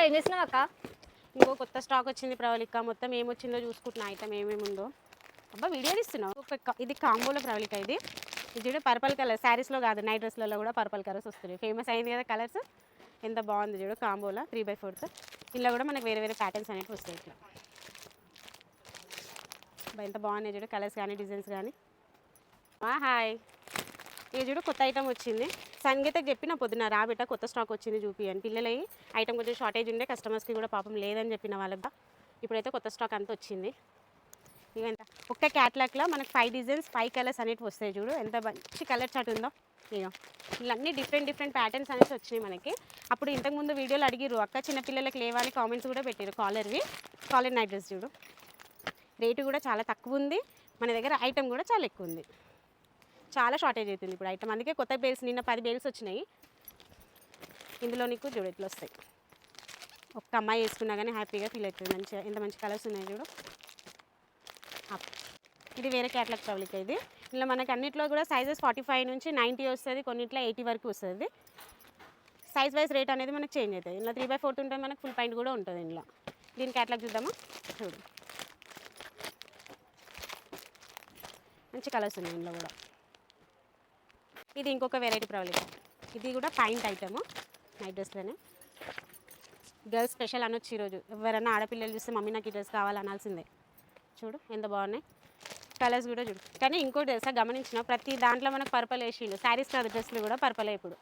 ఏం చేసినావు అక్క? ఇంకో కొత్త స్టాక్ వచ్చింది ప్రవళిక. మొత్తం ఏమొచ్చిందో చూసుకుంటున్నా, ఐటమ్ ఏమేమి ఉందో. అబ్బా వీడియో తీస్తున్నావు. ఇది కాంబోలో ప్రవళిక. ఇది చూడ పర్పల్ కలర్, శారీస్లో కాదు నైట్ డ్రెస్లలో కూడా పర్పల్ కలర్స్ వస్తున్నాయి. ఫేమస్ అయింది కదా కలర్స్. ఎంత బాగుంది చూడు కాంబోలో 3/4. ఇలా కూడా మనకు వేరే వేరే ప్యాటర్న్స్ అనేవి వస్తాయి. ఇట్లా ఎంత బాగున్నాయి చూడు కలర్స్ కానీ డిజైన్స్ కానీ. హాయ్, ఇది చూడు కొత్త ఐటమ్ వచ్చింది. సంగీతకి చెప్పిన పొద్దున రాబెట్ట కొత్త స్టాక్ వచ్చింది చూపి అని. పిల్లలు ఐటమ్ కొంచెం షార్టేజ్ ఉండే, కస్టమర్స్కి కూడా పాపం లేదని చెప్పిన వాళ్ళకి ఇప్పుడైతే కొత్త స్టాక్ అంతా వచ్చింది. ఇక ఎంత ఒక్క క్యాట్లాగ్లో మనకు 5 డిజైన్స్ 5 కలర్స్ అనేవి వస్తాయి చూడు. ఎంత మంచి కలర్ చాట్ ఉందో. ఇక ఇలా అన్నీ డిఫరెంట్ ప్యాటర్న్స్ అనేవి వచ్చినాయి మనకి. అప్పుడు ఇంతకుముందు వీడియోలు అడిగిరు అక్క చిన్నపిల్లలకి లేవా అని కామెంట్స్ కూడా పెట్టారు. కాలర్ నైట్ డ్రెస్ చూడు. రేటు కూడా చాలా తక్కువ ఉంది మన దగ్గర. ఐటమ్ కూడా చాలా ఎక్కువ ఉంది. చాలా షార్టేజ్ అవుతుంది ఇప్పుడు ఐటమ్. అందుకే కొత్త బేల్స్ నిన్న 10 బేల్స్ వచ్చినాయి. ఇందులో నీకు చూడు ఎట్లా వస్తాయి. ఒక్క అమ్మాయి వేసుకున్నా కానీ హ్యాపీగా ఫీల్ అవుతుంది. మంచిగా ఎంత మంచి కలర్స్ ఉన్నాయి చూడు. ఇది వేరే క్యాట్లాగ్ ప్రవళిక. ఇది ఇలా మనకి అన్నింటిలో కూడా సైజెస్ 45 నుంచి 90 వస్తుంది, కొన్నిట్లో 80 వరకు వస్తుంది. సైజ్ వైజ్ రేట్ అనేది మనకు చేంజ్ అవుతుంది. ఇలా 3/4 ఉంటుంది, మనకు ఫుల్ పాయింట్ కూడా ఉంటుంది ఇందులో. దీని క్యాట్లాగ్ చూద్దామా. చూడు మంచి కలర్స్ ఉన్నాయి ఇందులో కూడా. ఇది ఇంకొక వెరైటీ ప్రవళిక. ఇది కూడా పాయింట్ ఐటము నైట్ డ్రెస్లోనే. గర్ల్స్ స్పెషల్ అనొచ్చు ఈరోజు. ఎవరైనా ఆడపిల్లలు చూస్తే మమ్మీ నాకు ఈ డ్రెస్ కావాలనాల్సిందే. చూడు ఎంత బాగున్నాయి కలర్స్ కూడా చూడు. కానీ ఇంకోటి తెలుసా గమనించిన ప్రతి దాంట్లో మనకు పర్పల్ వేసిండు. శారీస్ కాదు డ్రెస్లు కూడా పర్పలే ఇప్పుడు.